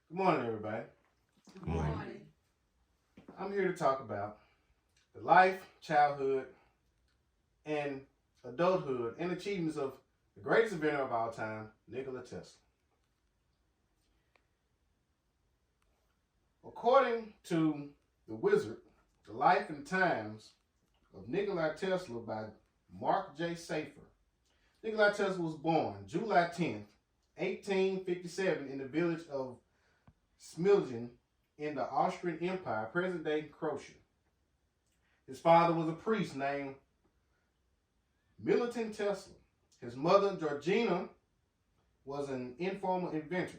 Good morning, everybody. Good morning. I'm here to talk about the life, childhood, and adulthood and achievements of the greatest inventor of all time, Nikola Tesla. According to The Wizard, The Life and Times of Nikola Tesla by Mark J. Safer, Nikola Tesla was born July 10th, 1857, in the village of Smiljan in the Austrian Empire, present-day Croatia. His father was a priest named Milutin Tesla. His mother, Georgina, was an informal inventor.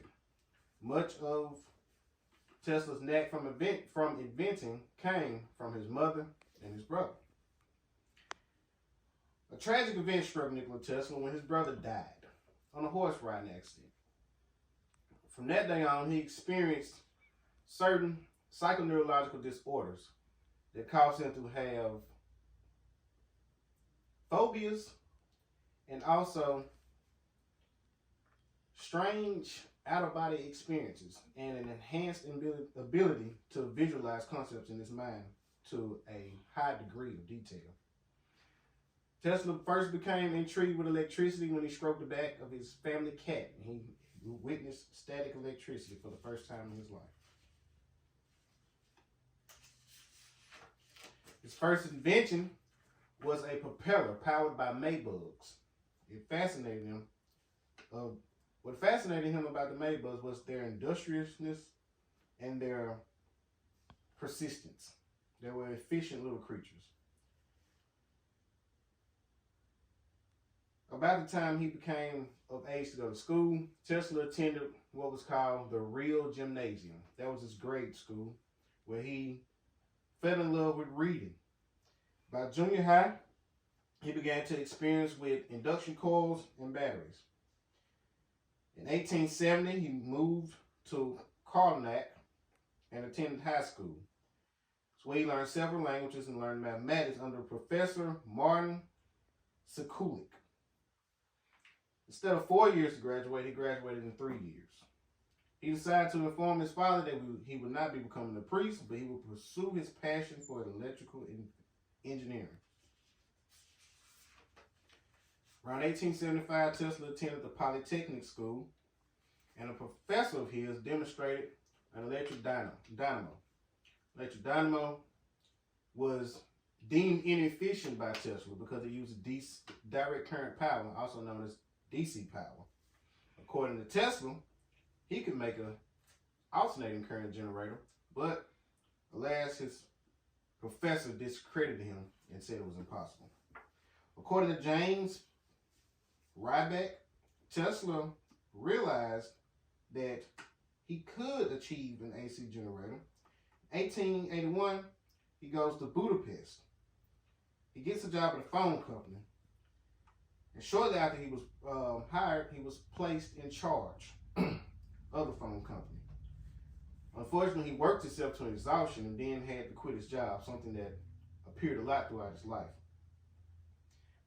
Much of Tesla's knack from inventing came from his mother and his brother. A tragic event struck Nikola Tesla when his brother died on a horse riding accident. From that day on, he experienced certain psychoneurological disorders that caused him to have phobias and also strange out-of-body experiences and an enhanced ability to visualize concepts in his mind to a high degree of detail. Tesla first became intrigued with electricity when he stroked the back of his family cat, and he witnessed static electricity for the first time in his life. His first invention was a propeller powered by Maybugs. It fascinated him. What fascinated him about the Maybugs was their industriousness and their persistence. They were efficient little creatures. About the time he became of age to go to school, Tesla attended what was called the Real Gymnasium. That was his grade school, where he fell in love with reading. By junior high, he began to experience with induction coils and batteries. In 1870, he moved to Karnak and attended high school. So he learned several languages and learned mathematics under Professor Martin Sekulik. Instead of 4 years to graduate, he graduated in 3 years. He decided to inform his father that he would not be becoming a priest, but he would pursue his passion for electrical engineering. Around 1875, Tesla attended the Polytechnic School, and a professor of his demonstrated an electric dynamo. Electric dynamo was deemed inefficient by Tesla because it used direct current power, also known as DC power. According to Tesla, he could make an alternating current generator, but alas, his professor discredited him and said it was impossible. According to James Ryback, Tesla realized that he could achieve an AC generator. In 1881, he goes to Budapest. He gets a job at a phone company. And shortly after he was hired, he was placed in charge of the phone company. Unfortunately, he worked himself to exhaustion and then had to quit his job, something that appeared a lot throughout his life.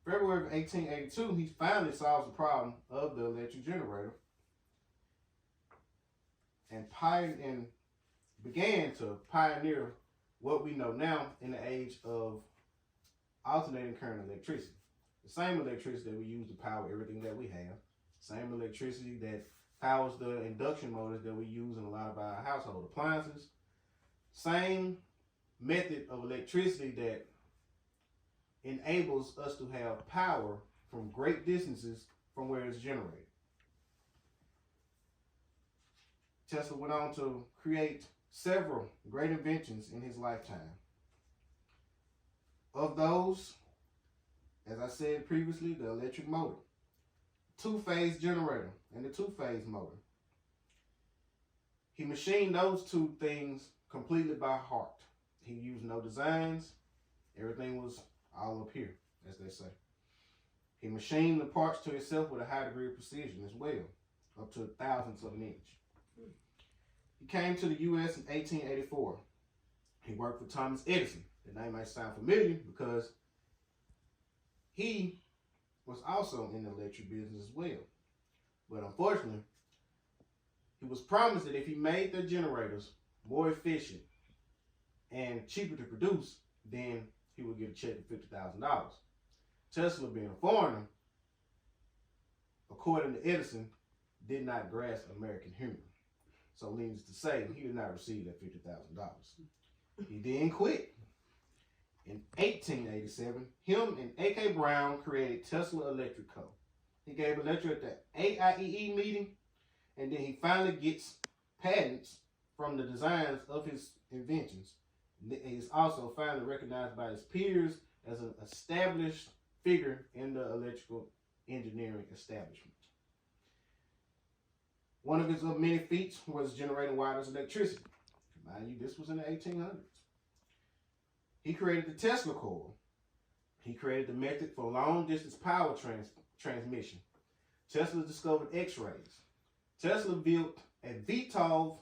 February of 1882, he finally solves the problem of the electric generator and began to pioneer what we know now in the age of alternating current electricity. The same electricity that we use to power everything that we have. Same electricity that powers the induction motors that we use in a lot of our household appliances. Same method of electricity that enables us to have power from great distances from where it's generated. Tesla went on to create several great inventions in his lifetime. Of those, as I said previously, the electric motor, two-phase generator, and the two-phase motor. He machined those two things completely by heart. He used no designs. Everything was all up here, as they say. He machined the parts to himself with a high degree of precision as well, up to thousandths of an inch. He came to the U.S. in 1884. He worked for Thomas Edison. The name might sound familiar because he was also in the electric business as well. But unfortunately, He was promised that if he made their generators more efficient and cheaper to produce, then he would get a check of $50,000. Tesla, being a foreigner, according to Edison, did not grasp American humor. So needless to say, he did not receive that $50,000. He then quit. In 1887, him and A.K. Brown created Tesla Electric Co. He gave a lecture at the AIEE meeting, and then he finally gets patents from the designs of his inventions. He is also finally recognized by his peers as an established figure in the electrical engineering establishment. One of his many feats was generating wireless electricity. Mind you, this was in the 1800s. He created the Tesla coil. He created the method for long-distance power transmission. Tesla discovered X-rays. Tesla built a VTOL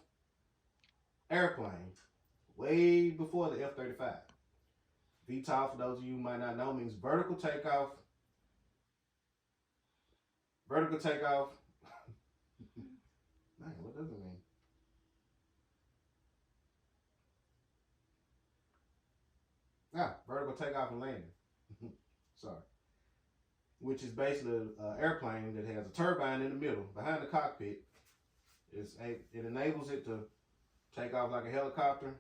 airplane way before the F-35. VTOL, for those of you who might not know, means vertical takeoff. Vertical takeoff. Man, what does it mean? Vertical takeoff and landing. Sorry. Which is basically an airplane that has a turbine in the middle, behind the cockpit. It enables it to take off like a helicopter.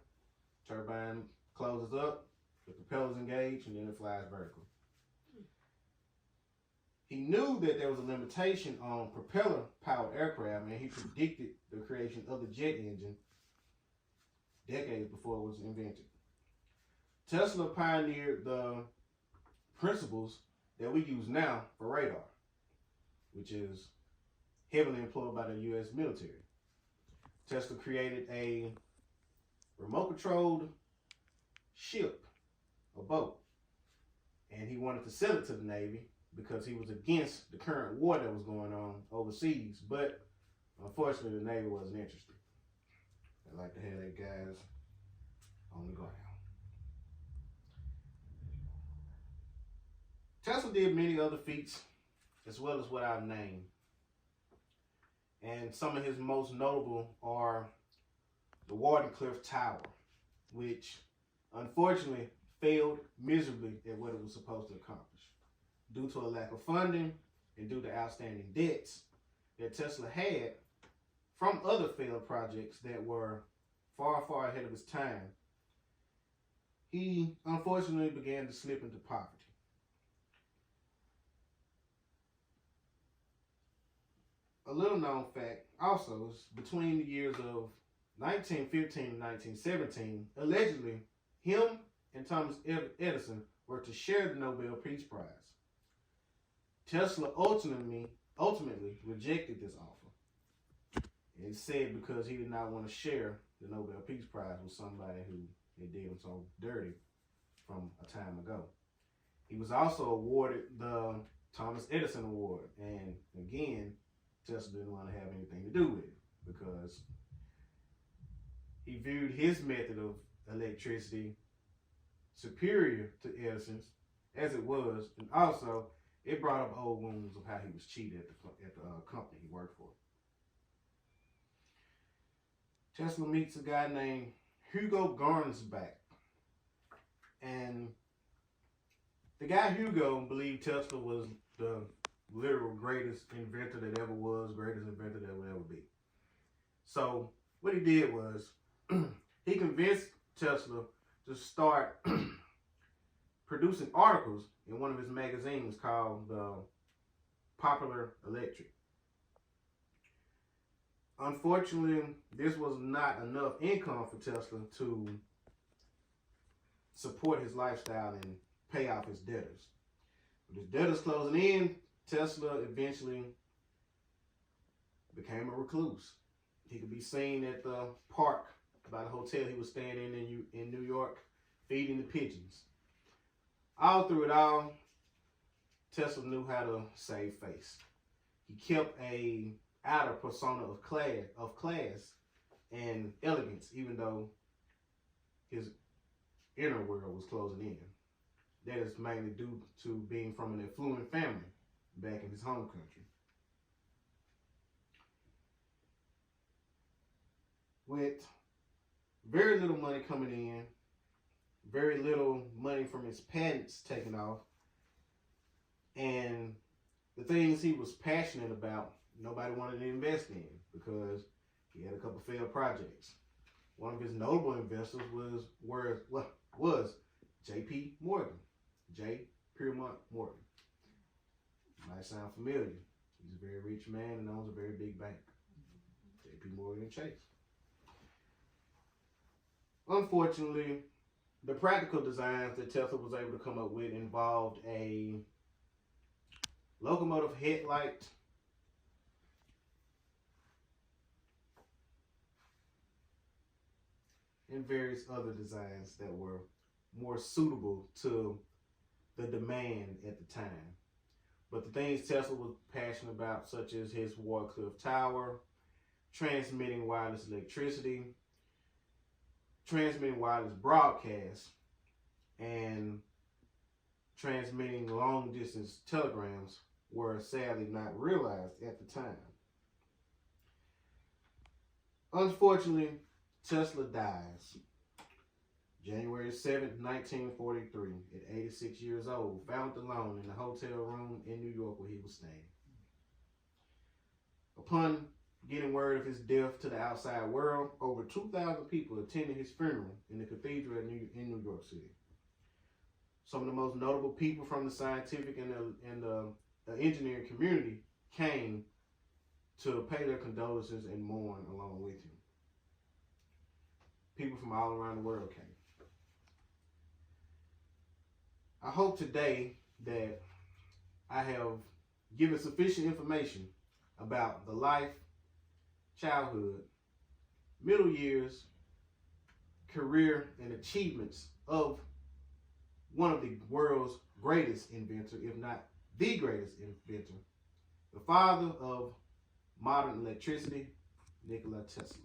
Turbine closes up, the propellers engage, and then it flies vertical. He knew that there was a limitation on propeller-powered aircraft, and he predicted the creation of the jet engine decades before it was invented. Tesla pioneered the principles that we use now for radar, which is heavily employed by the U.S. military. Tesla created a remote-controlled ship, a boat, and he wanted to sell it to the Navy because he was against the current war that was going on overseas, but unfortunately the Navy wasn't interested. They like to have their guys on the ground. Tesla did many other feats as well as what I've named. And some of his most notable are the Wardenclyffe Tower, which unfortunately failed miserably at what it was supposed to accomplish. Due to a lack of funding and due to outstanding debts that Tesla had from other failed projects that were far, far ahead of his time, he unfortunately began to slip into poverty. A little known fact also is between the years of 1915 and 1917, allegedly, him and Thomas Edison were to share the Nobel Peace Prize. Tesla ultimately rejected this offer. And said because he did not want to share the Nobel Peace Prize with somebody who they did him so dirty from a time ago. He was also awarded the Thomas Edison Award, and again, Tesla didn't want to have anything to do with it because he viewed his method of electricity superior to Edison's as it was, and also it brought up old wounds of how he was cheated at the company he worked for. Tesla meets a guy named Hugo Gernsback, and the guy Hugo believed Tesla was the literal greatest inventor that ever was, greatest inventor that would ever be. So what he did was he convinced Tesla to start producing articles in one of his magazines called Popular Electric. Unfortunately, this was not enough income for Tesla to support his lifestyle and pay off his debtors. With his debtors closing in, Tesla eventually became a recluse. He could be seen at the park by the hotel he was staying in New York, feeding the pigeons. All through it all, Tesla knew how to save face. He kept a outer persona of class and elegance, even though his inner world was closing in. That is mainly due to being from an affluent family back in his home country. with very little money coming in, very little money from his patents taken off, and the things he was passionate about, nobody wanted to invest in because he had a couple failed projects. One of his notable investors was J.P. Morgan, J. Piermont Morgan. Might sound familiar. He's a very rich man and owns a very big bank, J.P. Morgan and Chase. Unfortunately, the practical designs that Tesla was able to come up with involved a locomotive headlight, and various other designs that were more suitable to the demand at the time. But the things Tesla was passionate about, such as his Warcliffe Tower, transmitting wireless electricity, transmitting wireless broadcasts, and transmitting long distance telegrams, were sadly not realized at the time. Unfortunately, Tesla dies January 7th, 1943, at 86 years old, found alone in a hotel room in New York where he was staying. Upon getting word of his death to the outside world, over 2,000 people attended his funeral in the cathedral in New York City. Some of the most notable people from the scientific and the engineering community came to pay their condolences and mourn along with him. People from all around the world came. I hope today that I have given sufficient information about the life, childhood, middle years, career, and achievements of one of the world's greatest inventor, if not the greatest inventor, the father of modern electricity, Nikola Tesla.